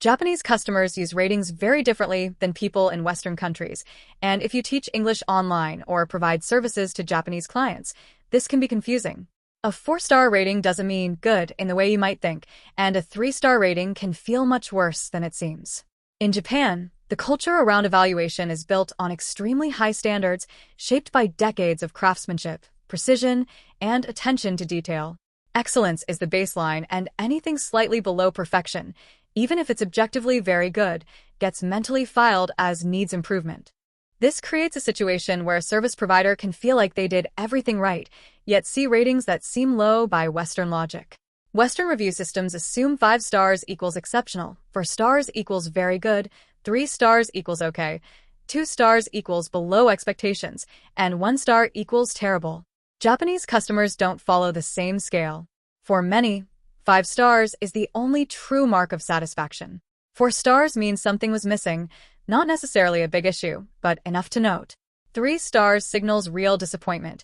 Japanese customers use ratings very differently than people in Western countries, and if you teach English online or provide services to Japanese clients, this can be confusing. A 4-star rating doesn't mean good in the way you might think, and a 3-star rating can feel much worse than it seems. In Japan, the culture around evaluation is built on extremely high standards shaped by decades of craftsmanship, precision, and attention to detail. Excellence is the baseline, and anything slightly below perfection, even if it's objectively very good, gets mentally filed as needs improvement. This creates a situation where a service provider can feel like they did everything right, yet see ratings that seem low by Western logic. Western review systems assume 5 stars equals exceptional, 4 stars equals very good, 3 stars equals okay, 2 stars equals below expectations, and 1 star equals terrible. Japanese customers don't follow the same scale. For many, 5 stars is the only true mark of satisfaction. 4 stars means something was missing, not necessarily a big issue, but enough to note. 3 stars signals real disappointment,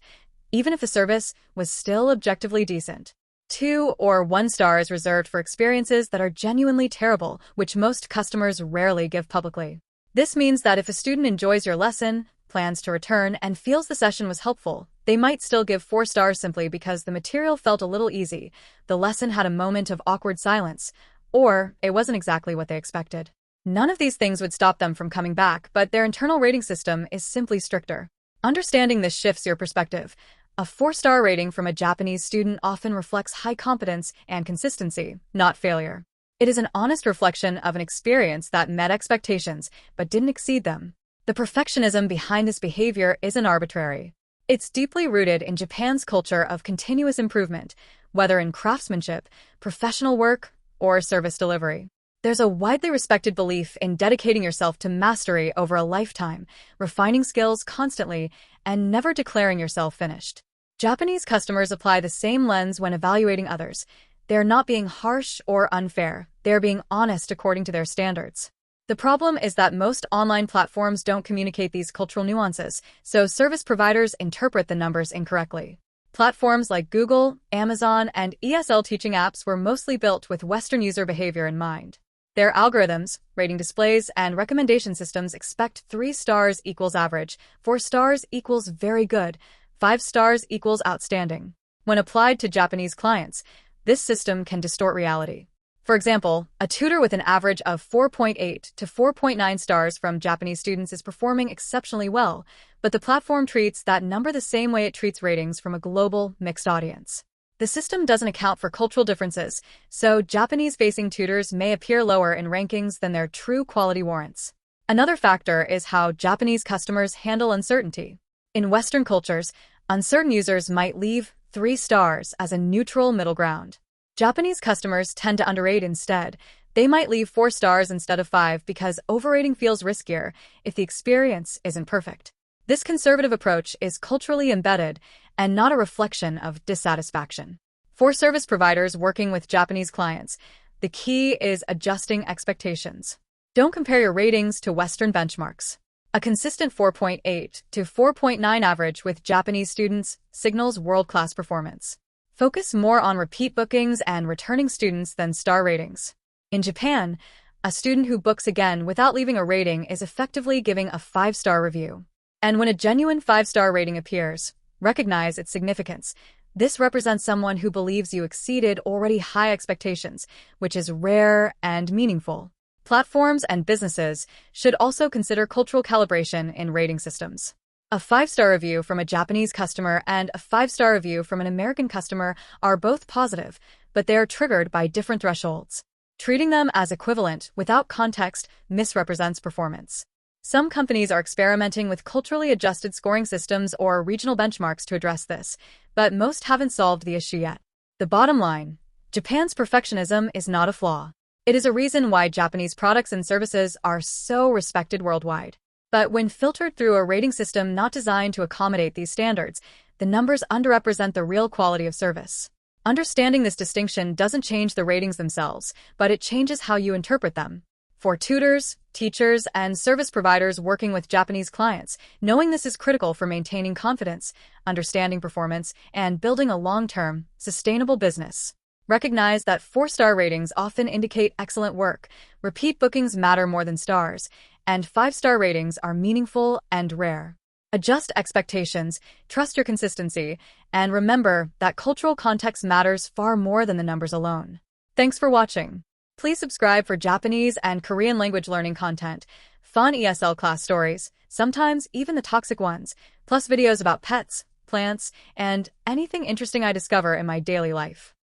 even if the service was still objectively decent. 2 or 1 star is reserved for experiences that are genuinely terrible, which most customers rarely give publicly. This means that if a student enjoys your lesson, plans to return, and feels the session was helpful, they might still give 4 stars simply because the material felt a little easy, the lesson had a moment of awkward silence, or it wasn't exactly what they expected. None of these things would stop them from coming back, but their internal rating system is simply stricter. Understanding this shifts your perspective. A 4-star rating from a Japanese student often reflects high competence and consistency, not failure. It is an honest reflection of an experience that met expectations but didn't exceed them. The perfectionism behind this behavior isn't arbitrary. It's deeply rooted in Japan's culture of continuous improvement, whether in craftsmanship, professional work, or service delivery. There's a widely respected belief in dedicating yourself to mastery over a lifetime, refining skills constantly, and never declaring yourself finished. Japanese customers apply the same lens when evaluating others. They're not being harsh or unfair. They're being honest according to their standards. The problem is that most online platforms don't communicate these cultural nuances, so service providers interpret the numbers incorrectly. Platforms like Google, Amazon, and ESL teaching apps were mostly built with Western user behavior in mind. Their algorithms, rating displays, and recommendation systems expect 3 stars equals average, 4 stars equals very good, 5 stars equals outstanding. When applied to Japanese clients, this system can distort reality. For example, a tutor with an average of 4.8 to 4.9 stars from Japanese students is performing exceptionally well, but the platform treats that number the same way it treats ratings from a global, mixed audience. The system doesn't account for cultural differences, so Japanese-facing tutors may appear lower in rankings than their true quality warrants. Another factor is how Japanese customers handle uncertainty. In Western cultures, uncertain users might leave 3 stars as a neutral middle ground. Japanese customers tend to underrate instead. They might leave 4 stars instead of 5 because overrating feels riskier if the experience isn't perfect. This conservative approach is culturally embedded and not a reflection of dissatisfaction. For service providers working with Japanese clients, the key is adjusting expectations. Don't compare your ratings to Western benchmarks. A consistent 4.8 to 4.9 average with Japanese students signals world-class performance. Focus more on repeat bookings and returning students than star ratings. In Japan, a student who books again without leaving a rating is effectively giving a 5-star review. And when a genuine 5-star rating appears, recognize its significance. This represents someone who believes you exceeded already high expectations, which is rare and meaningful. Platforms and businesses should also consider cultural calibration in rating systems. A 5-star review from a Japanese customer and a 5-star review from an American customer are both positive, but they are triggered by different thresholds. Treating them as equivalent without context misrepresents performance. Some companies are experimenting with culturally adjusted scoring systems or regional benchmarks to address this, but most haven't solved the issue yet. The bottom line: Japan's perfectionism is not a flaw. It is a reason why Japanese products and services are so respected worldwide. But when filtered through a rating system not designed to accommodate these standards, the numbers underrepresent the real quality of service. Understanding this distinction doesn't change the ratings themselves, but it changes how you interpret them. For tutors, teachers, and service providers working with Japanese clients, knowing this is critical for maintaining confidence, understanding performance, and building a long-term, sustainable business. Recognize that 4-star ratings often indicate excellent work, repeat bookings matter more than stars, and 5-star ratings are meaningful and rare. Adjust expectations, trust your consistency, and remember that cultural context matters far more than the numbers alone. Thanks for watching. Please subscribe for Japanese and Korean language learning content, fun ESL class stories, sometimes even the toxic ones, plus videos about pets, plants, and anything interesting I discover in my daily life.